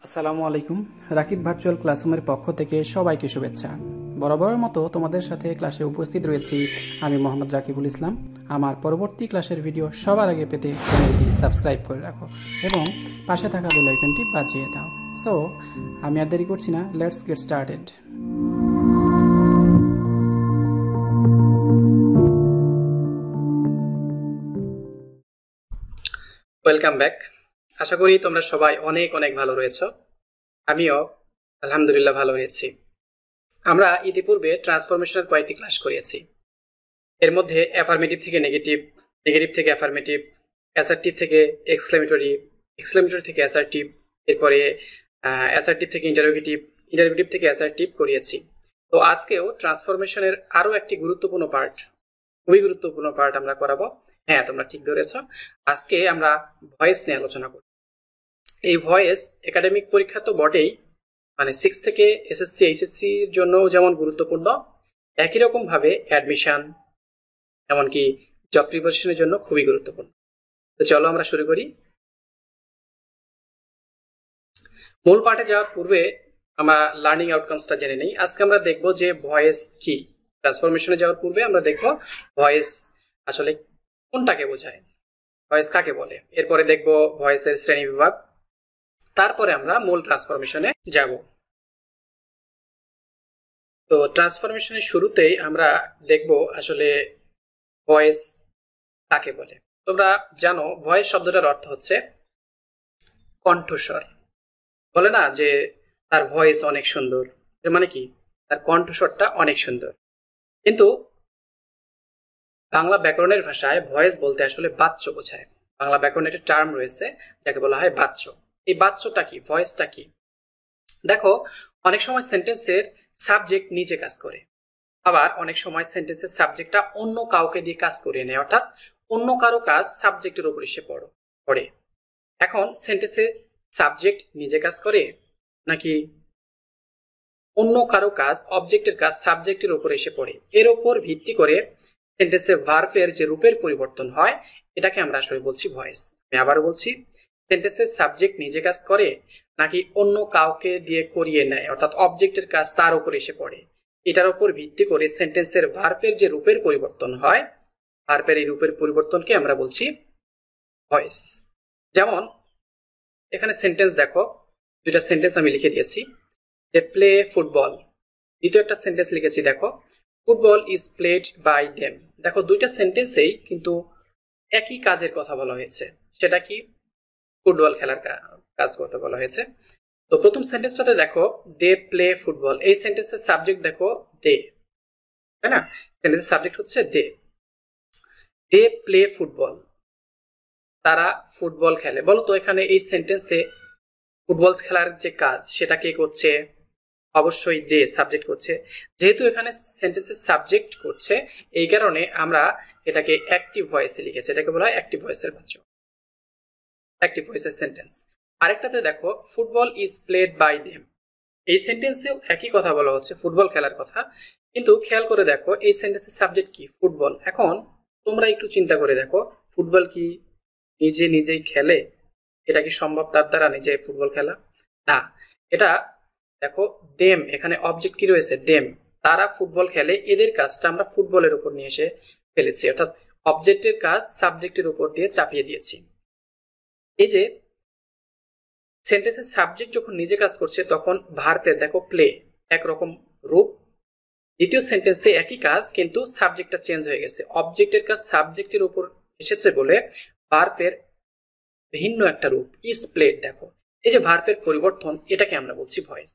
আসসালামু আলাইকুম। রাকিব ভার্চুয়াল ক্লাসরুমের পক্ষ থেকে সবাইকে শুভেচ্ছা। বরাবরের মতো তোমাদের সাথে ক্লাসে উপস্থিত রয়েছি আমি মোহাম্মদ রাকিবুল ইসলাম। আমার পরবর্তী ক্লাসের ভিডিও সবার আগে পেতে চ্যানেলটি সাবস্ক্রাইব করে রাখো এবং পাশে থাকা বেল আইকনটি বাজিয়ে দাও। সো আমি আর দেরি করছি না, let's get started. Welcome back. আশা করি তোমরা সবাই অনেক অনেক ভালো রয়েছো। আমিও আলহামদুলিল্লাহ ভালো রয়েছি। আমরা ইতিপূর্বে ট্রান্সফরমেশনের কয়েকটি ক্লাস করিয়েছি। এর মধ্যে অ্যাফার্মেটিভ থেকে নেগেটিভ, নেগেটিভ থেকে অ্যাফার্মেটিভ, অ্যাসার্টিভ থেকে এক্সক্লেমেটরি, এক্সক্লেমেটরি থেকে অ্যাসার্টিভ, এরপরে অ্যাসার্টিভ থেকে ইন্টারোগেটিভ, ইন্টারোগেটিভ থেকে অ্যাসার্টিভ করিয়েছি। তো আজকেও ট্রান্সফরমেশনের আরো একটি গুরুত্বপূর্ণ পার্ট, খুবই গুরুত্বপূর্ণ পার্ট আমরা করাবো। হ্যাঁ, তোমরা ঠিক ধরেছ। আজকে আমরা ভয়েস নিয়ে আলোচনা করব। এই ভয়েস একাডেমিক পরীক্ষা তো বটেই, মানে 6 থেকে এসএসসি এইচএসসি এর জন্য যেমন গুরুত্বপূর্ণ, একই রকম ভাবে অ্যাডমিশন এমনকি জব প্রিপারেশনের জন্য খুবই গুরুত্বপূর্ণ। তো চলো আমরা শুরু করি। মূল পাঠে যাওয়ার পূর্বে আমরা লার্নিং আউটকামসটা জেনে নেই। আজকে আমরা দেখব যে ভয়েস কি। ট্রান্সফরমেশনে যাওয়ার পূর্বে আমরা দেখব ভয়েস আসলে কোনটাকে বোঝায়, ভয়েস কাকে বলে। এরপরে দেখব ভয়েসের শ্রেণী বিভাগ, তারপরে আমরা মূল ট্রান্সফরমেশনে যাব। তো ট্রান্সফরমেশনের শুরুতেই আমরা দেখব আসলে ভয়েস কাকে বলে। তোমরা জানো ভয়েস শব্দটার অর্থ হচ্ছে কণ্ঠস্বর। বলে না যে তার ভয়েস অনেক সুন্দর, এর মানে কি তার কণ্ঠস্বরটা অনেক সুন্দর। কিন্তু বাংলা ব্যাকরণের ভাষায় ভয়েস বলতে আসলে বাচ্য বোঝায়। বাংলা ব্যাকরণের একটা টার্ম রয়েছে যাকে বলা হয় বাচ্য। এই বাচ্যটা কি, ভয়েসটা কি? দেখো, অনেক সময় সেন্টেন্সের সাবজেক্ট নিজে কাজ করে, আবার অনেক সময় সেন্টেন্সের সাবজেক্টটা অন্য কাউকে দিয়ে কাজ করিয়ে নেয়, অর্থাৎ অন্য কারো কাজ সাবজেক্টের উপর এসে পড়ে। এখন সেন্টেন্সের সাবজেক্ট নিজে কাজ করে নাকি অন্য কারো কাজ, অবজেক্টের কাজ সাবজেক্টের উপর এসে পড়ে, এর উপর ভিত্তি করে সেন্টেন্সে ভার্বের যে রূপের পরিবর্তন হয় এটাকে আমরা আসলে বলছি ভয়েস। আমি আবারও বলছি, সেন্টেন্সের সাবজেক্ট নিজে কাজ করে নাকি অন্য কাউকে দিয়ে করিয়ে নেয়, অর্থাৎ অবজেক্টের কাজ তার উপর এসে পড়ে, এটার উপর ভিত্তি করে সেন্টেন্সের ভার্বের যে রূপের পরিবর্তন হয়, ভার্বের এই রূপের পরিবর্তনকে আমরা বলছি ভয়েস। যেমন এখানে সেন্টেন্স দেখো, দুইটা সেন্টেন্স আমি লিখে দিয়েছি। They play football. দ্বিতীয় একটা সেন্টেন্স লিখেছি, দেখো football is played by them. দেখো দুইটা সেন্টেন্সেই কিন্তু একই কাজের কথা বলা হয়েছে। সেটা কি? ফুটবল খেলার কাজ করতে বলা হয়েছে। তো প্রথম সেন্টেন্সটাতে দেখো দে প্লে ফুটবল, এই সেন্টেন্সের সাবজেক্ট দেখো দে, তাই না? সেন্টেন্সের সাবজেক্ট হচ্ছে দে। দে প্লে ফুটবল, তারা ফুটবল খেলে। বলো তো এখানে এই সেন্টেন্সে ফুটবল খেলার যে কাজ সেটা কে করছে? অবশ্যই দে, সাবজেক্ট করছে। যেহেতু এখানে সেন্টেন্সের সাবজেক্ট করছে, এই কারণে আমরা এটাকে অ্যাক্টিভ ভয়েসে লিখেছি। এটাকে বলা হয় অ্যাক্টিভ ভয়েসের বাচ্য, অ্যাক্টিভ ভয়েসের সেন্টেন্স। আরেকটাতে দেখো football is played by them, এই সেন্টেন্সেও একই কথা বলা হচ্ছে, ফুটবল খেলার কথা। কিন্তু খেয়াল করে দেখো এই সেন্টেন্সের সাবজেক্ট কি? ফুটবল। এখন তোমরা একটু চিন্তা করে দেখো, ফুটবল কি নিজে নিজেই খেলে? এটা কি সম্ভব তার দ্বারা নিজে ফুটবল খেলা? না। এটা দেখো দেম, এখানে অবজেক্ট কি রয়েছে? দেম, তারা ফুটবল খেলে, এদের কাজটা আমরা ফুটবলের উপর নিয়ে এসে ফেলেছি, অর্থাৎ অবজেক্টের কাজ সাবজেক্টের উপর দিয়ে চাপিয়ে দিয়েছি। এই যে সেন্টেন্সের সাবজেক্ট যখন নিজে কাজ করছে তখন ভার্বের দেখো প্লে একরকম রূপ, দ্বিতীয় সেন্টেন্সে একই কাজ কিন্তু সাবজেক্টটা চেঞ্জ হয়ে গেছে, অবজেক্টের কাজ সাবজেক্টের উপর এসেছে বলে ভার্বের ভিন্ন একটা রূপ ইজ প্লেড। দেখো এই যে ভার্বের পরিবর্তন, এটাকে আমরা বলছি ভয়েস।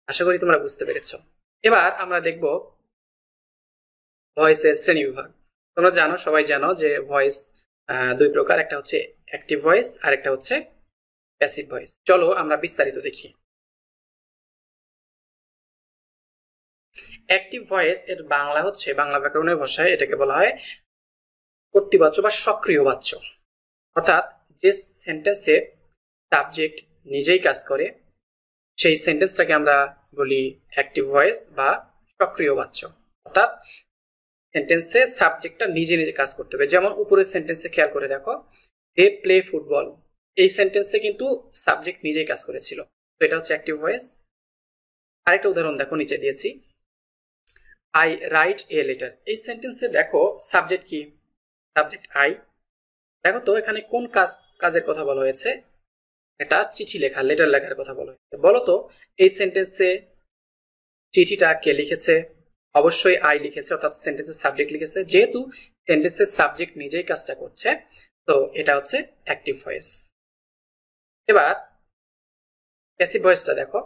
আশা করি তোমরা বুঝতে পেরেছো। এবার আমরা দেখব ভয়েসের শ্রেণী বিভাগ। তোমরা জানো, সবাই জানো যে ভয়েস দুই প্রকার, একটা হচ্ছে অ্যাক্টিভ ভয়েস আর একটা হচ্ছে প্যাসিভ ভয়েস। চলো আমরা বিস্তারিত দেখি। অ্যাক্টিভ ভয়েস এর বাংলা হচ্ছে, বাংলা ব্যাকরণের ভাষায় এটাকে বলা হয় কর্তৃবাচ্য বা সক্রিয় বাচ্য। অর্থাৎ যে সেন্টেন্সে সাবজেক্ট নিজেই কাজ করে সেই সেন্টেন্সটাকে আমরা বলি অ্যাক্টিভ ভয়েস বা সক্রিয় বাচ্য। অর্থাৎ সেন্টেন্সে সাবজেক্টটা নিজে নিজে কাজ করতে হবে। যেমন উপরের সেন্টেন্সে খেয়াল করে দেখো, দে প্লে ফুটবল, এই সেন্টেন্সে কিন্তু সাবজেক্ট নিজেই কাজ করেছিল। তো এটা হচ্ছে অ্যাক্টিভ ভয়েস। আরেকটা উদাহরণ দেখো নিচে দিয়েছি, আই রাইট এ লেটার। এই সেন্টেন্সে দেখো সাবজেক্ট কি? Subject I. দেখো তো এখানে কোন কাজের কথা বলা হয়েছে? একটা চিঠি লেখা, লেটার লেখার কথা বলা হয়েছে। বলো তো এই সেন্টেন্সে চিঠিটা কে লিখেছে? অবশ্যই আই লিখেছে, অর্থাৎ সেন্টেন্সের সাবজেক্ট লিখেছে। যেহেতু সেন্টেন্সের সাবজেক্ট নিজেই কাজটা করছে, তো এটা হচ্ছে অ্যাক্টিভ ভয়েস। এবার প্যাসিভ ভয়েসটা দেখো,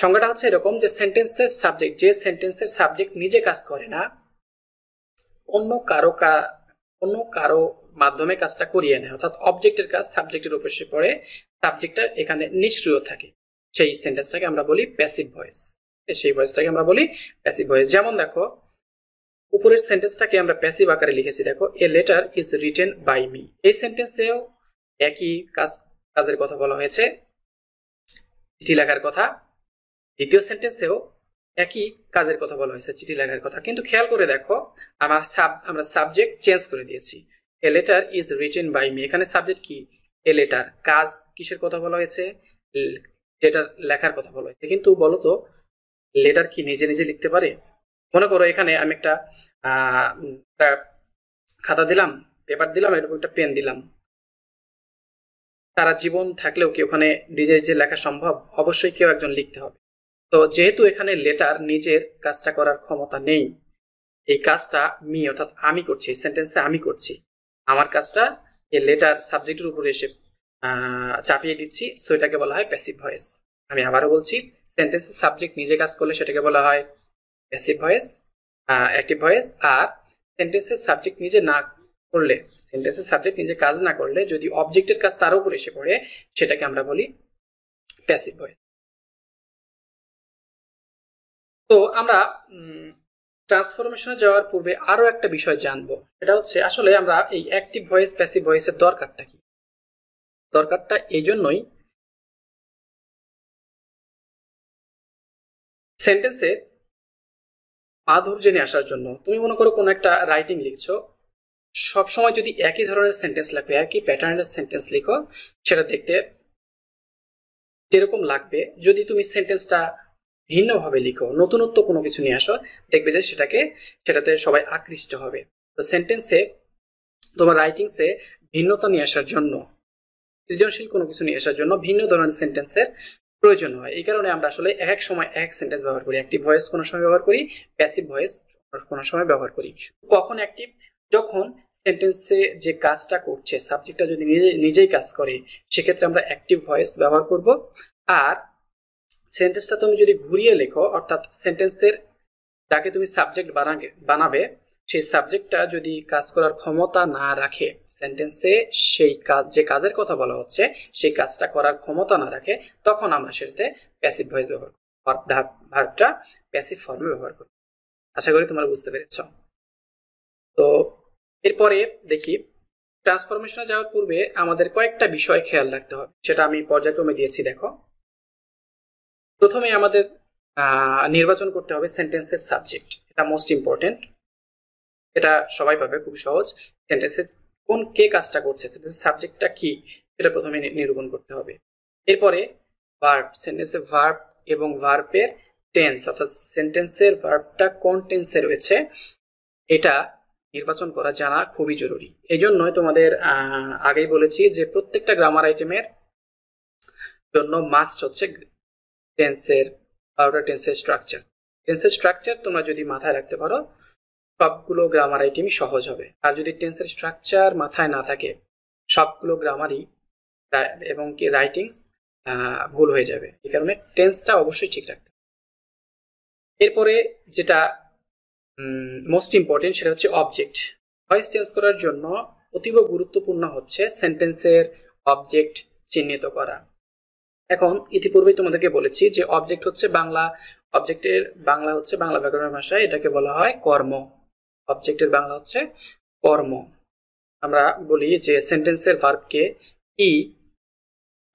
সংজ্ঞাটা হচ্ছে এরকম যে সেন্টেন্সের সাবজেক্ট, যে সেন্টেন্সের সাবজেক্ট নিজে কাজ করে না, অন্য কারো মাধ্যমে কাজটা করিয়ে নেয়, অর্থাৎ অবজেক্টের কাজ সাবজেক্টের উপর এসে পড়ে, সাবজেক্টটা এখানে নিষ্ক্রিয় থাকে, সেই সেন্টেন্সটাকে আমরা বলি প্যাসিভ ভয়েস। সেই ভয়েসটাকে আমরা বলি প্যাসিভ ভয়েস। যেমন দেখো উপরের সেন্টেন্সটাকে আমরা প্যাসিভ আকারে লিখেছি, দেখো a letter is written by me. এই সেন্টেন্সেও একই কাজের কথা বলা হয়েছে, চিঠি লেখার কথা। দ্বিতীয় সেন্টেন্সেও একই কাজের কথা বলা হয়েছে, চিঠি লেখার কথা। কিন্তু খেয়াল করে দেখো আমরা সাবজেক্ট চেঞ্জ করে দিয়েছি, a letter is written by me. এখানে সাবজেক্ট কি? A letter. কাজ কিসের কথা বলা হয়েছে? লেটার লেখার কথা বলা হয়েছে। কিন্তু বলো তো লেটার কি নিজে নিজে লিখতে পারে? মনে করো এখানে আমি একটা খাতা দিলাম, পেপার দিলাম, এরকম একটা পেন দিলাম। তারা জীবন থাকলেও কি ওখানে নিজে নিজে লেখা সম্ভব? অবশ্যই কেউ একজন লিখতে হবে। তো যেহেতু এখানে লেটার নিজের কাজটা করার ক্ষমতা নেই, এই কাজটা মি অর্থাৎ আমি করছি, এই সেন্টেন্সে আমি করছি, আমার কাজটা এই লেটার সাবজেক্টের উপরে এসে চাপিয়ে দিচ্ছি, সো এটাকে বলা হয় প্যাসিভ ভয়েস। আমি আবারও বলছি, সেন্টেন্সের সাবজেক্ট নিজে কাজ করলে সেটাকে বলা হয় প্যাসিভ ভয়েস, অ্যাক্টিভ ভয়েস। আর সেন্টেন্সের সাবজেক্ট নিজে না করলে, সেন্টেন্সের সাবজেক্ট নিজে কাজ না করলে যদি অবজেক্টের কাজ তার উপর এসে পড়ে, সেটাকে আমরা বলি প্যাসিভ ভয়েস। তো আমরা ট্রান্সফরমেশনে যাওয়ার পূর্বে আরো একটা বিষয় জানবো, সেটা হচ্ছে আসলে আমরা এই অ্যাক্টিভ ভয়েস প্যাসিভ ভয়েসের দরকারটা কি। দরকারটা এই জন্যই, সেন্টেন্সে মাধুর্য নিয়ে আসার জন্য। তুমি মনে করো কোন একটা রাইটিং লিখছো, সবসময় যদি একই ধরনের সেন্টেন্স লিখো, একই প্যাটার্নের সেন্টেন্স লিখো, সেটা দেখতে যেরকম লাগবে, যদি তুমি সেন্টেন্সটা ভিন্নভাবে লিখো, নতুনত্ব কোনো কিছু নিয়ে আসো, দেখবে যে সেটাতে সবাই আকৃষ্ট হবে। তো সেন্টেন্সে তোমার রাইটিংসে ভিন্নতা নিয়ে আসার জন্য, সৃজনশীল কোনো কিছু নিয়ে আসার জন্য ভিন্ন ধরনের সেন্টেন্সের প্রয়োজন হয়। এই কারণে আমরা আসলে এক সময় এক সেন্টেন্স ব্যবহার করি। অ্যাক্টিভ ভয়েস কোনো সময় ব্যবহার করি, প্যাসিভ ভয়েস কোনো সময় ব্যবহার করি। কখন অ্যাক্টিভ? যখন সেন্টেন্সে যে কাজটা করছে সাবজেক্টটা যদি নিজেই কাজ করে, সেক্ষেত্রে আমরা অ্যাক্টিভ ভয়েস ব্যবহার করব। আর সেন্টেন্সটা তুমি যদি ঘুরিয়ে লেখো, অর্থাৎ সেন্টেন্সের যাকে তুমি সাবজেক্ট বানাবে, সেই সাবজেক্টটা যদি কাজ করার ক্ষমতা না রাখে, সেন্টেন্সে সেই কাজ, যে কাজের কথা বলা হচ্ছে সেই কাজটা করার ক্ষমতা না রাখে, তখন আমরা সেটাতে প্যাসিভ ভয়েস ব্যবহার করি, ভার্বটা প্যাসিভ ফর্মে ব্যবহার করি। আশা করি তোমরা বুঝতে পেরেছ। তো এরপরে দেখি, ট্রান্সফরমেশনে যাওয়ার পূর্বে আমাদের কয়েকটা বিষয় খেয়াল রাখতে হবে, সেটা আমি পর্যায়ক্রমে দিয়েছি। দেখো, প্রথমে আমাদের নির্বাচন করতে হবে সেন্টেন্সের সাবজেক্ট। এটা মোস্ট ইম্পর্টেন্ট, এটা সবাই পাবে, খুবই সহজ। সেন্টেন্সের কে কাজটা করছে, সেন্টেন্সের সাবজেক্টটা কি, এটা প্রথমে নিরূপণ করতে হবে। এরপরে ভার্ব, সেন্টেন্সের ভার্ব এবং ভার্বের টেন্স, অর্থাৎ সেন্টেন্সের ভার্বটা কোন টেন্সে রয়েছে, এটা নির্বাচন করা জানা খুবই জরুরি। এই জন্যই তোমাদের আগেই বলেছি যে প্রত্যেকটা গ্রামার আইটেমের জন্য মাস্ট হচ্ছে টেন্সের ভার্বটা, টেন্সের স্ট্রাকচার। টেন্সের স্ট্রাকচার তোমরা যদি মাথায় রাখতে পারো, সবগুলো গ্রামার আইটেমই সহজ হবে। আর যদি টেন্সের স্ট্রাকচার মাথায় না থাকে, সবগুলো গ্রামারই এবং কি রাইটিংস ভুল হয়ে যাবে। এই কারণে টেন্সটা অবশ্যই ঠিক রাখতে হবে। এরপরে যেটা মোস্ট ইম্পর্টেন্ট, সেটা হচ্ছে অবজেক্ট। ভয়েস চেঞ্জ করার জন্য অতীব গুরুত্বপূর্ণ হচ্ছে সেন্টেন্সের অবজেক্ট চিহ্নিত করা। এখন ইতিপূর্বেই তোমাদেরকে বলেছি যে অবজেক্ট হচ্ছে অবজেক্টের বাংলা হচ্ছে বাংলা ব্যাকরণের ভাষায় এটাকে বলা হয় কর্ম। অবজেক্টের বাংলা হচ্ছে কর্ম। আমরা বলি যে সেন্টেন্সের ভার্বকে কি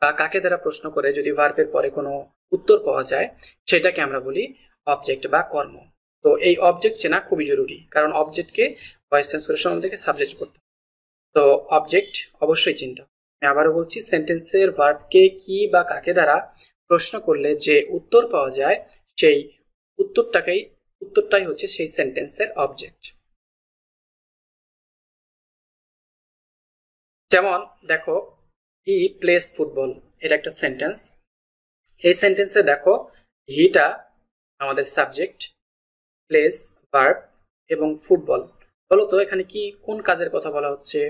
বা কাকে দ্বারা প্রশ্ন করে যদি ভার্বের পরে কোনো উত্তর পাওয়া যায়, সেটাকে আমরা বলি অবজেক্ট বা কর্ম। তো এই অবজেক্ট চেনা খুবই জরুরি, কারণ অবজেক্টকে ভয়েস চেঞ্জ করার সময় থেকে সাবজেক্ট করতে, তো অবজেক্ট অবশ্যই চিনতে হবে। আমি আবারও বলছি, সেন্টেন্সের ভার্বকে কি বা কাকে দ্বারা প্রশ্ন করলে যে উত্তর পাওয়া যায় সেই উত্তরটাই হচ্ছে সেই সেন্টেন্সের অবজেক্ট। যেমন দেখো, হি প্লেস ফুটবল, এটা একটা সেন্টেন্স। এই সেন্টেন্সে দেখো হিটা আমাদের সাবজেক্ট, প্লেস ভার্ব এবং ফুটবল। বলতো এখানে কি কোন কাজের কথা বলা হচ্ছে?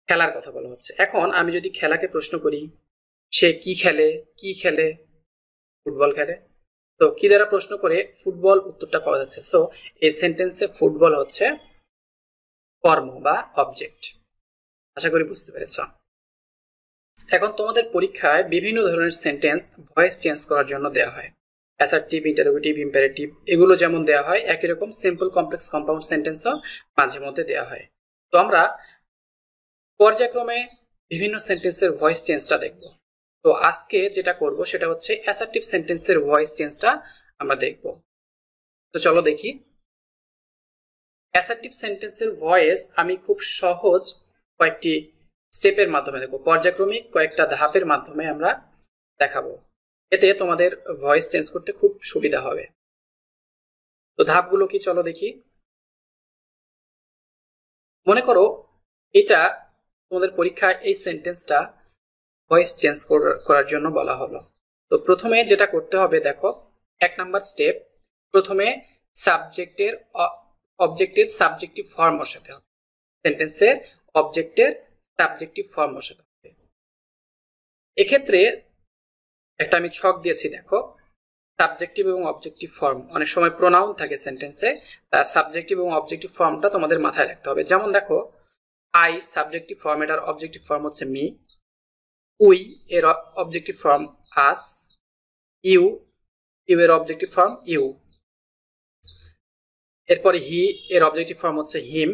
খেলার কথা বলা হচ্ছে। এখন আমি যদি খেলাকে প্রশ্ন করি, সে কি খেলে? কি খেলে? ফুটবল খেলে। তো কি দ্বারা প্রশ্ন করে ফুটবল উত্তরটা পাওয়া যাচ্ছে। সো এই সেন্টেন্সে ফুটবল হচ্ছে কর্ম বা অবজেক্ট। আশা করি বুঝতে পেরেছ। এখন তোমাদের পরীক্ষায় বিভিন্ন ধরনের সেন্টেন্স ভয়েস চেঞ্জ করার জন্য দেওয়া হয়। অ্যাসার্টিভ, ইন্টারোগেটিভ, ইম্পারেটিভ এগুলো যেমন দেওয়া হয়, একই রকম সিম্পল, কমপ্লেক্স, কম্পাউন্ড সেন্টেন্সও মাঝে মধ্যে দেওয়া হয়। তো আমরা পর্যায়ক্রমে বিভিন্ন সেন্টেন্সের ভয়েস চেঞ্জটা দেখব। তো আজকে যেটা করব সেটা হচ্ছে অ্যাসার্টিভ সেন্টেন্সের ভয়েস চেঞ্জটা আমরা দেখব। তো চলো দেখি। অ্যাসার্টিভ সেন্টেন্সের ভয়েস আমি খুব সহজ কয়েকটি স্টেপের মাধ্যমে দেখব, পর্যায়ক্রমিক কয়েকটা ধাপের মাধ্যমে আমরা দেখাবো। এতে তোমাদের ভয়েস চেঞ্জ করতে খুব সুবিধা হবে। তো ধাপগুলো কি চলো দেখি। মনে করো এটা তোমাদের পরীক্ষায় এই সেন্টেন্সটা ভয়েস চেঞ্জ করার জন্য বলা হলো। তো প্রথমে যেটা করতে হবে দেখো, 1 নাম্বার স্টেপ, প্রথমে অবজেক্টের সাবজেক্টিভ ফর্ম বসাতে হবে। সেন্টেন্সের অবজেক্টের সাবজেক্টিভ ফর্ম বসাতে হবে। এক্ষেত্রে একটা আমি ছক দিয়েছি দেখো, সাবজেক্টিভ এবং অবজেক্টিভ ফর্ম, অনেক সময় প্রোনাউন থাকে সেন্টেন্সে, তার সাবজেক্টিভ এবং অবজেক্টিভ ফর্মটা তোমাদের মাথায় রাখতে হবে। যেমন দেখো, আই সাবজেক্টিভ ফর্ম, এটার অবজেক্টিভ ফর্ম হচ্ছে মি। উই এর অবজেক্টিভ ফর্ম আস। ইউ এর অবজেক্টিভ ফর্ম ইউ। এরপরে হি এর অবজেক্টিভ ফর্ম হচ্ছে হিম।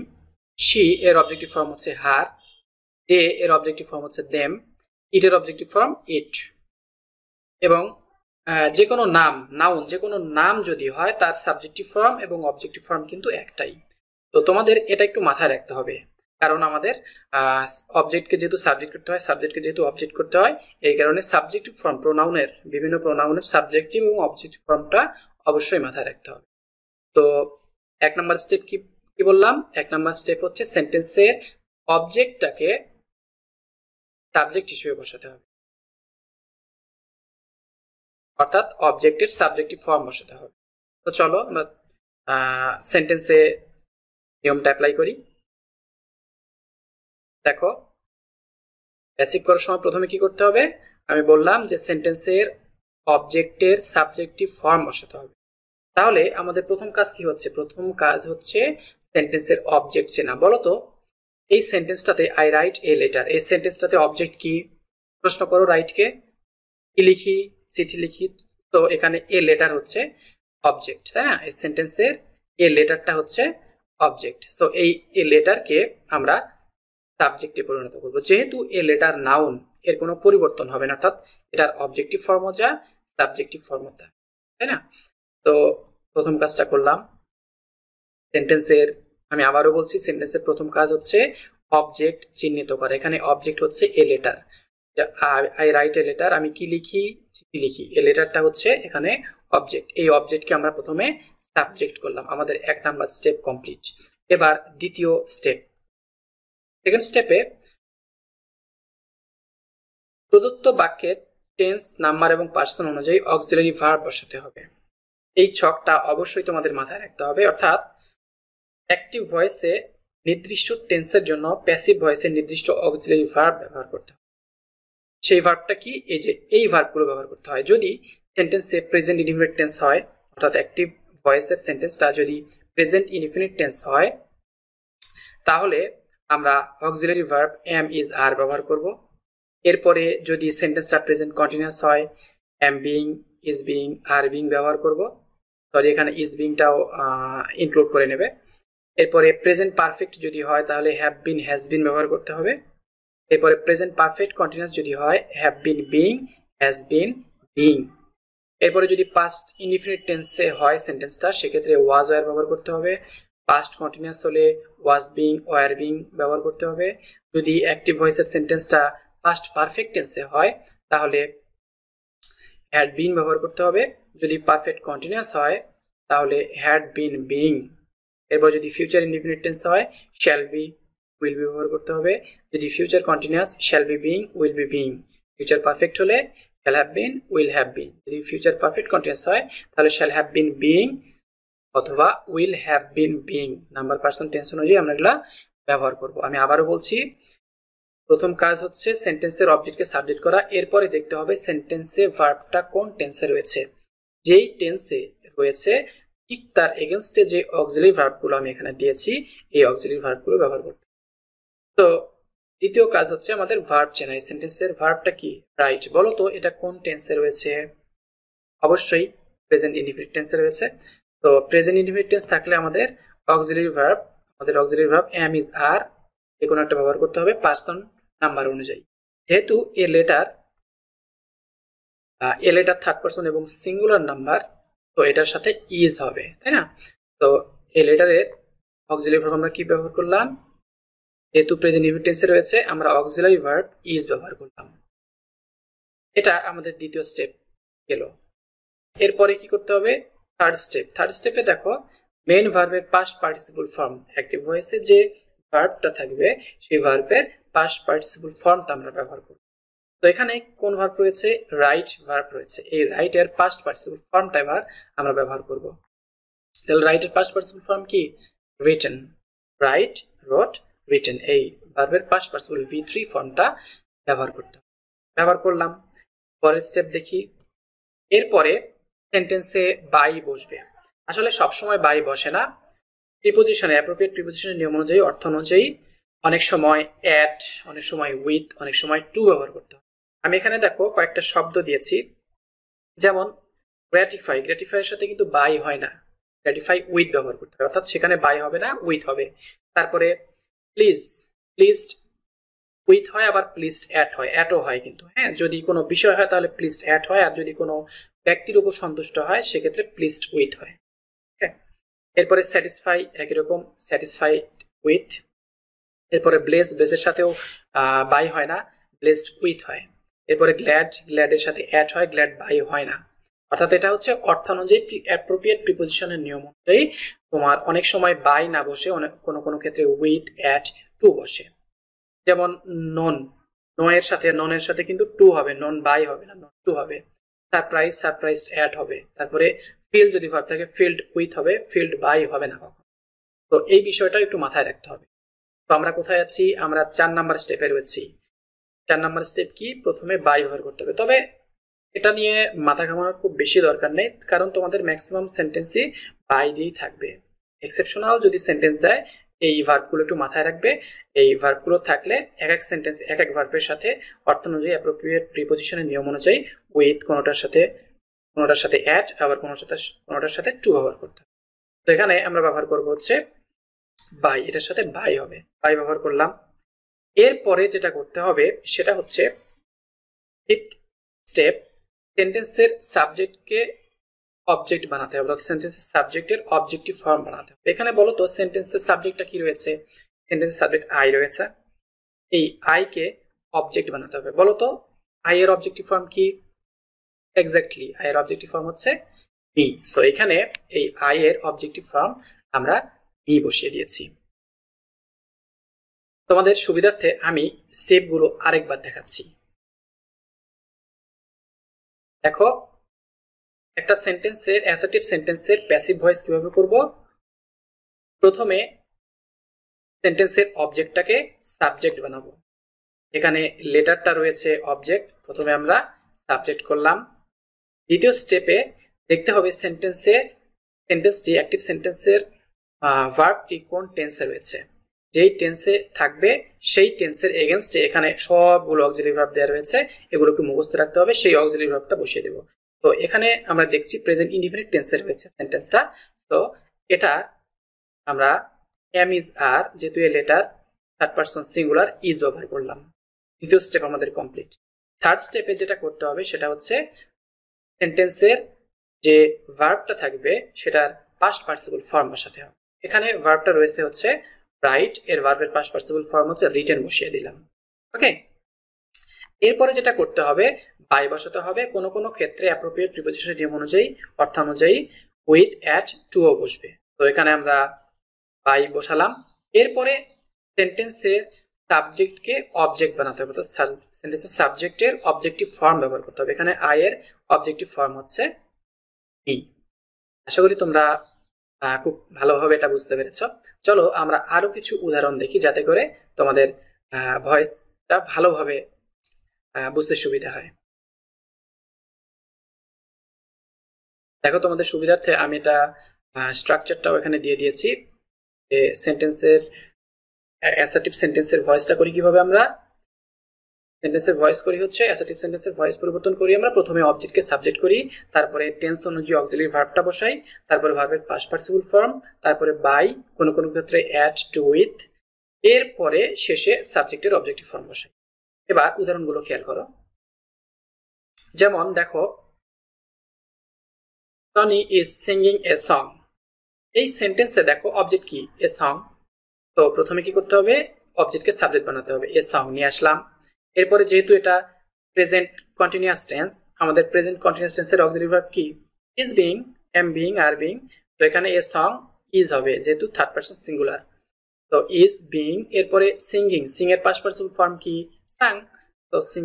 শি এর অবজেক্টিভ ফর্ম হচ্ছে হার। দে এর অবজেক্টিভ ফর্ম হচ্ছে দেম। ইট এর অবজেক্টিভ ফর্ম ইট। এবং যে কোনো নাউন যে কোনো নাম যদি হয় তার সাবজেক্টিভ ফর্ম এবং অবজেক্টিভ ফর্ম কিন্তু একটাই। তো তোমাদের এটা একটু মাথায় রাখতে হবে, কারণ আমাদের অবজেক্টকে যেহেতু সাবজেক্ট করতে হয়, সাবজেক্টকে যেহেতু অবজেক্ট করতে হয়, এই কারণে সাবজেক্টিভ ফর্ম বিভিন্ন প্রোনাউনের সাবজেক্টিভ এবং অবজেক্টিভ ফর্মটা অবশ্যই মাথায় রাখতে হবে। তো 1 নাম্বার স্টেপ কি বললাম? 1 নাম্বার স্টেপ হচ্ছে সেন্টেন্সের অবজেক্টটাকে সাবজেক্ট হিসেবে বসাতে হবে, অর্থাৎ অবজেক্টের সাবজেক্টিভ ফর্ম বসাতে হবে। তো চলো আমরা সেন্টেন্সে নিয়মটা অ্যাপ্লাই করি। দেখো, বেসিক করার সময় প্রথমে কি করতে হবে? আমি বললাম যে সেন্টেন্সের অবজেক্টের সাবজেক্টিভ ফর্ম বসাতে হবে। তাহলে আমাদের প্রথম কাজ কি হচ্ছে? প্রথম কাজ হচ্ছে সেন্টেন্সের অবজেক্ট চেনা। বলতো এই সেন্টেন্সটাতে আই রাইট এ লেটার, এই সেন্টেন্সটাতে অবজেক্ট কি? প্রশ্ন করো রাইটকে। কি লিখি? চিঠি লিখি। তো এখানে এ লেটার হচ্ছে অবজেক্ট, তাই না? এই সেন্টেন্সের এ লেটারটা হচ্ছে অবজেক্ট। সো এই এ লেটারকে আমরা সাবজেক্টে পরিণত করব। যেহেতু এ লেটার নাউন, এর কোনো পরিবর্তন হবে না, অর্থাৎ এটার অবজেক্টিভ ফর্ম যা সাবজেক্টিভ ফর্ম তা, তাই না? তো প্রথম কাজটা করলাম সেন্টেন্সের। আমি আবারও বলছি, সেন্টেন্সের প্রথম কাজ হচ্ছে অবজেক্ট চিহ্নিত করা। এখানে অবজেক্ট হচ্ছে a letter. I write a letter, আমি কি লিখি? চিঠি লিখি। এ লেটারটা হচ্ছে এখানে অবজেক্ট। এই অবজেক্টকে আমরা প্রথমে সাবজেক্ট করলাম। আমাদের 1 নাম্বার স্টেপ কমপ্লিট। এবার দ্বিতীয় স্টেপ, সেকেন্ড স্টেপে প্রদত্ত বাক্যের টেন্স, নাম্বার এবং পার্সন অনুযায়ী অক্সিলারি ভার্ব বসাতে হবে। এই ছকটা অবশ্যই তোমাদের মাথায় রাখতে হবে, অর্থাৎ অ্যাক্টিভ ভয়েসে নির্দিষ্ট টেন্সের জন্য প্যাসিভ ভয়েসে নির্দিষ্ট অক্সিলারি ভার্ব ব্যবহার করতে হবে। সেই ভার্বটা কি? এই যে এই ভার্বগুলো ব্যবহার করতে হয়। যদি সেন্টেন্সে প্রেজেন্ট ইনডিফিনিট টেন্স হয়, অর্থাৎ অ্যাক্টিভ ভয়েসের সেন্টেন্সটা যদি প্রেজেন্ট ইনডিফিনিট টেন্স হয়, তাহলে আমরা অক্সিলারি ভার্ব এম, ইজ, আর ব্যবহার করব। এরপরে যদি সেন্টেন্সটা প্রেজেন্ট কন্টিনিউয়াস হয়, am being, is being, are being ব্যবহার করব। সরি, এখানে ইজ বিংটাও ইনক্লুড করে নেবে। এরপরে প্রেজেন্ট পারফেক্ট যদি হয় তাহলে হ্যাভ বিন, হ্যাজ বিন ব্যবহার করতে হবে। এরপরে প্রেজেন্ট পারফেক্ট কন্টিনিউয়াস যদি হয়, have been being, has been being. এরপরে যদি পাস্ট ইনডিফিনিট টেন্সে হয় সেন্টেন্সটা, সেক্ষেত্রে ওয়াজ ওয়্যার ব্যবহার করতে হবে। পাস্ট কন্টিনিউয়াস হলে ওয়াজ বিং, ওয়ার বিং ব্যবহার করতে হবে। যদি অ্যাক্টিভ ভয়েসের সেন্টেন্সটা পাস্ট পারফেক্ট টেন্সে হয় তাহলে হ্যাড বিন ব্যবহার করতে হবে। যদি পারফেক্ট কন্টিনিউয়াস হয় তাহলে হ্যাড বিন বিং। এরপর যদি ফিউচার ইনডিফিনিট টেন্স হয় শ্যাল বি, উইল বি ব্যবহার করতে হবে। যদি future continuous shall be being, will be being. Future perfect হলে shall have been, will have been. যদি ফিউচার পারফেক্ট কন্টিনিউয়াস হয় তাহলে শ্যাল হ্যাভ বিন বিং অথবা will have been being. Number person tense অনুযায়ী আমরা এগুলা ব্যবহার করব। আমি আবারও বলছি, প্রথম কাজ হচ্ছে সেন্টেন্সের অবজেক্টকে সাবজেক্ট করা, এরপরে দেখতে হবে সেন্টেন্সে ভার্বটা কোন টেন্সে রয়েছে। যেই টেন্সে রয়েছে ঠিক তার এগেনস্টে যে অক্সিলারি ভার্বগুলো আমি এখানে দিয়েছি এই অক্সিলারি ভার্বগুলো ব্যবহার করতে। তো দ্বিতীয় কাজ হচ্ছে আমাদের ভার্ব চেনা। এই সেন্টেন্সের ভার্বটা কি? রাইট। বলো তো এটা কোন টেন্সে রয়েছে? অবশ্যই প্রেজেন্ট ইনডিফিনিট টেন্সে রয়েছে। তো প্রেজেন্ট ইনডিফিনিট টেন্স থাকলে আমাদের অক্সিলারি ভার্ব এম ইজ আর যে কোনো একটা ব্যবহার করতে হবে পার্সন নাম্বার অনুযায়ী। যেহেতু এ লেটার থার্ড পার্সন এবং সিঙ্গুলার নাম্বার, তো এটার সাথে ইজ হবে, তাই না? তো এই লেটারের অক্সিলারি ভার্ব আমরা কি ব্যবহার করলাম? যেহেতু প্রেজেন্ট ইনডিফিনিট টেন্সে রয়েছে আমরা অক্সিলারি ভার্ব ইজ ব্যবহার করলাম। এটা আমাদের দ্বিতীয় স্টেপ গেল। এরপরে কি করতে হবে? থার্ড স্টেপে দেখো মেইন ভার্বের পাস্ট পার্টিসিপল ফর্ম, অ্যাক্টিভ ভয়েসে যে ভার্বটা থাকবে সেই ভার্বের পাস্ট পার্টিসিপল ফর্মটা আমরা ব্যবহার করব। তো এখানে কোন ভার্ব রয়েছে? রাইট ভার্ব রয়েছে। এই রাইট এর পাস্ট পার্টিসিপল ফর্মটা এবার আমরা ব্যবহার করব। তাহলে রাইট এর পাস্ট পার্টিসিপল ফর্ম কি? রিটেন। Write, wrote, written. এই ভার্বের পাস্ট পার্টিসিপল V3 ফর্মটা ব্যবহার করতে হবে। ব্যবহার করলাম। পরের স্টেপ দেখি। এরপরে সেন্টেন্সে বাই বসবে। আসলে সবসময় বাই বসে না। প্রিপোজিশনে অ্যাপ্রোপ্রিয়েট প্রিপোজিশনের নিয়ম অনুযায়ী, অর্থ অনুযায়ী অনেক সময় অ্যাট, অনেক সময় উইথ, অনেক সময় টু ব্যবহার করতে হবে। আমি এখানে দেখো কয়েকটা শব্দ দিয়েছি, যেমন গ্র্যাটিফাই। গ্র্যাটিফাই এর সাথে কিন্তু বাই হয় না, গ্র্যাটিফাই উইথ ব্যবহার করতে হবে, অর্থাৎ সেখানে বাই হবে না, উইথ হবে। তারপরে প্লিজ, প্লিজড উইথ হয়, আবার প্লিজড অ্যাট হয়, অ্যাটও হয় কিন্তু। হ্যাঁ, যদি কোনো বিষয় হয় তাহলে প্লিজড অ্যাট হয়, আর যদি কোনো ব্যক্তির উপর সন্তুষ্ট হয় সেক্ষেত্রে প্লিজড উইথ হয়। এরপরে স্যাটিসফাই একই রকম, স্যাটিসফাইড উইথ। এরপরে ব্লেসের সাথেও বাই হয় না, ব্লেসড উইথ হয়। এরপরে গ্ল্যাডের সাথে অ্যাট হয়, গ্ল্যাড বাই হয় না। অর্থাৎ এটা হচ্ছে অর্থানুযায়ী অ্যাপ্রোপ্রিয়েট প্রিপোজিশনের নিয়ম অনুযায়ী তোমার অনেক সময় বাই না বসে কোনো ক্ষেত্রে উইথ, অ্যাট, টু বসে। যেমন ননের সাথে কিন্তু টু হবে, নন বাই হবে না, নন টু হবে। সারপ্রাইজড অ্যাট হবে। তারপরে ফিল যদি ভার্ব থাকে ফিল্ড উইথ হবে, ফিল্ড বাই হবে না কখন। তো এই বিষয়টা একটু মাথায় রাখতে হবে। তো আমরা কোথায় আছি? আমরা 4 নাম্বার স্টেপে রয়েছি। 4 নাম্বার স্টেপ কি? প্রথমে বাই ব্যবহার করতে হবে। তবে এটা নিয়ে মাথা ঘামানোর খুব বেশি দরকার নেই, কারণ তোমাদের ম্যাক্সিমাম সেন্টেন্সই বাই দিয়েই থাকবে। এক্সেপশনাল যদি সেন্টেন্স দেয় এই ভার্বগুলো একটু মাথায় রাখবে। এই ভার্বগুলো থাকলে এক এক সেন্টেন্স এক এক ভার্বের সাথে অর্থ অনুযায়ী অ্যাপ্রোপ্রিয়েট প্রিপোজিশনের নিয়ম অনুযায়ী উইথ, কোনোটার সাথে অ্যাট, আবার কোনোটার সাথে টু ব্যবহার করতে হবে। তো এখানে আমরা ব্যবহার করব হচ্ছে বাই, এটার সাথে বাই হবে, বাই ব্যবহার করলাম। এরপরে যেটা করতে হবে সেটা হচ্ছে ফিফথ স্টেপ, সেন্টেন্সের সাবজেক্টকে অবজেক্ট বানাতে হবে, সেন্টেন্সের সাবজেক্টের অবজেক্টিভ ফর্ম বানাতে হবে। এখানে বলো তো সেন্টেন্সের সাবজেক্টটা কি রয়েছে? সেন্টেন্সের সাবজেক্ট আই রয়েছে। এই আই কে অবজেক্ট বানাতে হবে। বলো তো আই এর অবজেক্টিভ ফর্ম কি? এক্স্যাক্টলি, আই এর অবজেক্টিভ ফর্ম হচ্ছে মি। সো এখানে এই আই এর অবজেক্টিভ ফর্ম আমরা মি বসিয়ে দিয়েছি। তোমাদের সুবিধার্থে আমি স্টেপগুলো আরেকবার দেখাচ্ছি। দেখো, একটা সেন্টেন্সের অ্যাসার্টিভ সেন্টেন্সের প্যাসিভ ভয়েস কিভাবে করব? প্রথমে সেন্টেন্সের অবজেক্টটাকে সাবজেক্ট বানাবো। এখানে লেটারটা রয়েছে অবজেক্ট, প্রথমে আমরা সাবজেক্ট করলাম। দ্বিতীয় স্টেপে দেখতে হবে সেন্টেন্সটি অ্যাক্টিভ সেন্টেন্সের ভার্বটি কোন টেন্সে রয়েছে। যেই টেন্সে থাকবে সেই টেন্সের এগেনস্টে এখানে সবগুলো অক্সিলারি ভার্ব দেওয়া রয়েছে, এগুলো একটু মুখস্থ রাখতে হবে, সেই অক্সিলারি ভার্বটা বসিয়ে দেব। তো এখানে আমরা দেখছি প্রেজেন্ট ইনডিফিনিট টেন্সে রয়েছে সেন্টেন্সটা। তো এটা আমরা এম ইজ আর, যেহেতু a letter third person singular, is ব্যবহার করলাম। দ্বিতীয় স্টেপ আমাদের কমপ্লিট। থার্ড স্টেপে যেটা করতে হবে সেটা হচ্ছে সেন্টেন্সের যে ভার্বটা থাকবে সেটার পাস্ট পার্টিসিপল ফর্ম বসাতে হবে। এখানে ভার্বটা রয়েছে হচ্ছে রাইট, এর ভার্বের পাস্ট পার্টিসিপল ফর্ম হচ্ছে রিটেন বসিয়ে দিলাম। ওকে, এরপরে যেটা করতে হবে বাই বসাতে হবে, কোন কোন ক্ষেত্রে অ্যাপ্রোপ্রিয়েট প্রিপোজিশনের নিয়ম অনুযায়ী অর্থানুযায়ী উইথ অ্যাট টু ও বসবে। তো এখানে আমরা বাই বসালাম। এরপরে সেন্টেন্সের সাবজেক্টকে অবজেক্ট বানাতে হবে, অর্থাৎ সেন্টেন্সের সাবজেক্টের অবজেক্টিভ ফর্ম ব্যবহার করতে হবে। এখানে আই এর অবজেক্টিভ ফর্ম হচ্ছে ই। আশা করি তোমরা খুব ভালোভাবে এটা বুঝতে পেরেছ। চলো আমরা আরো কিছু উদাহরণ দেখি যাতে করে তোমাদের ভয়েসটা ভালোভাবে বুঝতে সুবিধা হয়। দেখো তোমাদের সুবিধার্থে আমি এটা স্ট্রাকচারটাও এখানে দিয়ে দিয়েছি। সেন্টেন্সের অ্যাসার্টিভ সেন্টেন্সের ভয়েসটা করি কিভাবে, আমরা সেন্টেন্সের ভয়েস করি হচ্ছে অ্যাসার্টিভ সেন্টেন্সের ভয়েস পরিবর্তন করি আমরা প্রথমে অবজেক্টকে সাবজেক্ট করি, তারপরে টেন্স অনুযায়ী অক্সিলারি ভার্বটা বসাই, তারপরে ভার্বের পাস্ট পার্টিসিপল ফর্ম, তারপরে বাই, কোন কোন ক্ষেত্রে অ্যাট টু উইথ, এরপরে শেষে সাবজেক্টের অবজেক্টিভ ফর্ম বসাই। এবার উদাহরণগুলো খেয়াল করো। যেমন দেখো, Sony is singing a song. এই সেন্টেন্সে দেখো অবজেক্ট কি, এ সং। তো প্রথমে কি করতে হবে, অবজেক্টকে সাবজেক্ট বানাতে হবে, এ সং নিয়ে আসলাম। এরপরে যেহেতু এটা প্রেজেন্ট কন্টিনিউয়াস টেন্স, আমাদের প্রেজেন্ট কন্টিনিউয়াস টেন্সের অক্সিলারি ভার্ব কি, is being, am being, are being. তো এখানে এ সং ইজ হবে যেহেতু থার্ড পারসন সিঙ্গুলার, তো ইজ বিং। এরপরে সিঙ্গিং, সিং এর পাস্ট পার্টিসিপল ফর্ম কি, সাং। তো সিং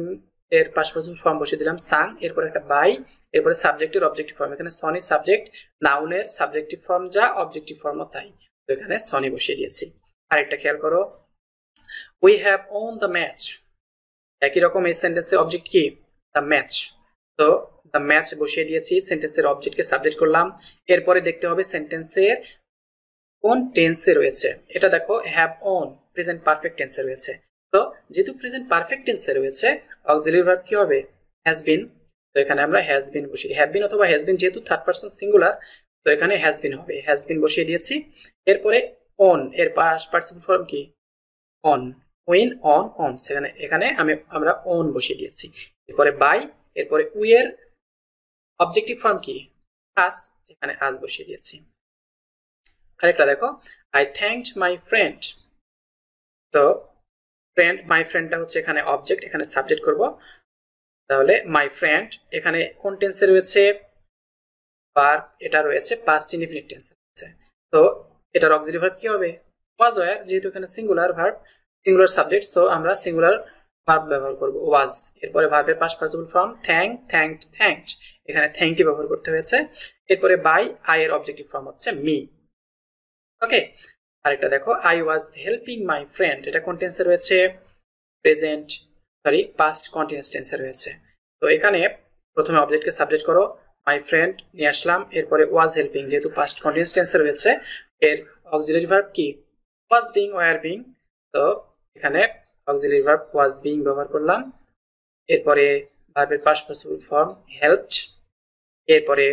এর পাস্ট পার্টিসিপল ফর্ম বসিয়ে দিলাম সাং। এরপরে একটা বাই, এরপরে সাবজেক্টের অবজেক্টিভ ফর্ম, এখানে সনি সাবজেক্ট, নাউনের সাবজেক্টিভ ফর্ম যা অবজেক্টিভ ফর্মও তাই, তো এখানে সনি বসিয়ে দিয়েছি। আরেকটা খেয়াল করো, we have won the match. একই রকম এই সেন্টেন্সের অবজেক্ট কি, দ্য ম্যাচ। তো দ্য ম্যাচ বসিয়ে দিয়েছি, সেন্টেন্সের অবজেক্টকে সাবজেক্ট করলাম। এরপরে দেখতে হবে সেন্টেন্সের কোন টেন্সে রয়েছে। এটা দেখো হ্যাভ ওন প্রেজেন্ট পারফেক্ট টেন্সে রয়েছে। তো যেহেতু প্রেজেন্ট পারফেক্ট টেন্সে রয়েছে অক্সিলারি ভার্ব কি হবে, হ্যাজ বিন। তো এখানে আমরা হ্যাজ বিন বসিয়ে, হ্যাভ বিন অথবা হ্যাজ বিন যেহেতু থার্ড পারসন সিঙ্গুলার, তো এখানে হ্যাজ বিন হবে, হ্যাজ বিন বসিয়ে দিয়েছি। এরপরে অন এর পাস্ট পার্টিসিপল ফর্ম কি, অন, উইন, অন, অন, সেখানে এখানে আমরা অন বসিয়ে দিয়েছি। এরপরে বাই, এরপরে উই এর অবজেক্টিভ ফর্ম কি, আস, এখানে আস বসিয়ে দিয়েছি। আরেকটা দেখো, আই থ্যাঙ্কড মাই ফ্রেন্ড। তো ফ্রেন্ড, মাই ফ্রেন্ডটা হচ্ছে এখানে অবজেক্ট, এখানে সাবজেক্ট করব। তাহলে মাই ফ্রেন্ড এখানে কোন টেন্সে রয়েছে, ভার্ব, এটা রয়েছে পাস্ট ইনডিফিনিট টেন্সে রয়েছে। তো এটার অক্সিলারি ভার্ব কি হবে, ওয়াজ ওয়্যার, যেহেতু এখানে singular verb, singular subject, so আমরা সিঙ্গুলার ভার্ব ব্যবহার করব, ওয়াজ। এরপরে ভার্বের past participle form thank, thanked, thanked, এখানে থ্যাঙ্কটি ব্যবহার করতে হয়েছে। এরপরে বাই, আই এর অবজেক্টিভ ফর্ম হচ্ছে মি। ওকে, আরেকটা দেখো, I was helping my friend. এটা কোন টেন্সে রয়েছে, প্রেজেন্ট পাস্ট কন্টিনিউয়াস টেন্সে রয়েছে। তো এখানে প্রথমে অবজেক্টকে সাবজেক্ট করো, মাই ফ্রেন্ড নিয়ে আসলাম। এরপরে ওয়াজ হেল্পিং যেহেতু পাস্ট কন্টিনিউয়াস টেন্সে রয়েছে, এর অক্সিলারি ভার্ব কি, ওয়াজ বিং, ওয়্যার বিং। তো এখানে অক্সিলারি ভার্ব ওয়াজ বিং ব্যবহার করলাম। এরপরে ভার্বের পাস্ট পার্টিসিপল ফর্ম হেল্পড, এরপরে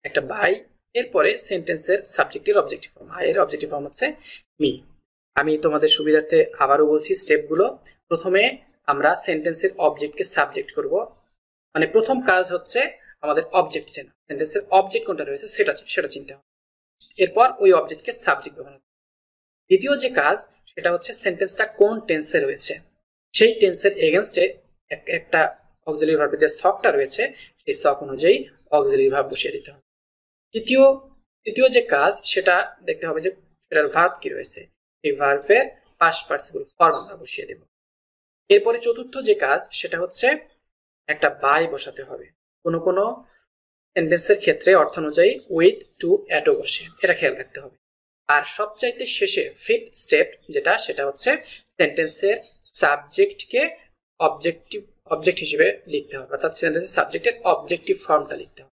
একটা বাই, এরপরে সেন্টেন্সের সাবজেক্টের অবজেক্টিভ ফর্ম, আই এর অবজেক্টিভ ফর্ম হচ্ছে মি। আমি তোমাদের সুবিধার্থে আবারও বলছি স্টেপগুলো। প্রথমে আমরা সেন্টেন্সের অবজেক্টকে সাবজেক্ট করব, মানে প্রথম কাজ হচ্ছে আমাদের অবজেক্ট চেনা, সেন্টেন্সের অবজেক্ট কোনটা রয়েছে সেটা চিনতে হবে। এরপর ওই অবজেক্টকে সাবজেক্ট ব্যবহার। দ্বিতীয় যে কাজ সেটা হচ্ছে সেন্টেন্সটা কোন টেন্সে রয়েছে, সেই টেন্সের এগেনস্টে একটা অক্সিলারি ভার্বের যে সকটা রয়েছে সেই সক অনুযায়ী অক্সিলারি ভার্ব বসিয়ে দিতে হবে। তৃতীয় যে কাজ সেটা দেখতে হবে যে সেটার ভার্ব কি রয়েছে, এই ভার্বের পাস্ট পার্টিসিপল ফর্ম আমরা বসিয়ে দেব। এরপরে চতুর্থ যে কাজ সেটা হচ্ছে একটা বাই বসাতে হবে, কোনো কোনো সেন্টেন্সের ক্ষেত্রে অর্থানুযায়ী উইথ টু অ্যাটো বসে, এটা খেয়াল রাখতে হবে। আর সবচাইতে শেষে ফিফথ স্টেপ যেটা, সেটা হচ্ছে সেন্টেন্সের সাবজেক্টকে অবজেক্ট হিসেবে লিখতে হবে, অর্থাৎ সেন্টেন্সের সাবজেক্টের অবজেক্টিভ ফর্মটা লিখতে হবে।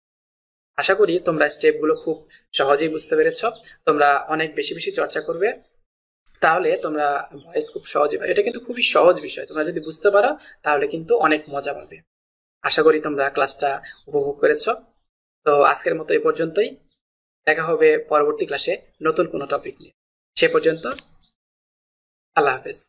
আশা করি তোমরা স্টেপগুলো খুব সহজেই বুঝতে পেরেছ। তোমরা অনেক বেশি বেশি চর্চা করবে, তাহলে তোমরা ভয়েস খুব সহজে, এটা কিন্তু খুবই সহজ বিষয়, তোমরা যদি বুঝতে পারো তাহলে কিন্তু অনেক মজা পাবে। আশা করি তোমরা ক্লাসটা উপভোগ করেছ। তো আজকের মতো এই পর্যন্তই, দেখা হবে পরবর্তী ক্লাসে নতুন কোনো টপিক নিয়ে। সে পর্যন্ত আল্লাহ হাফেজ।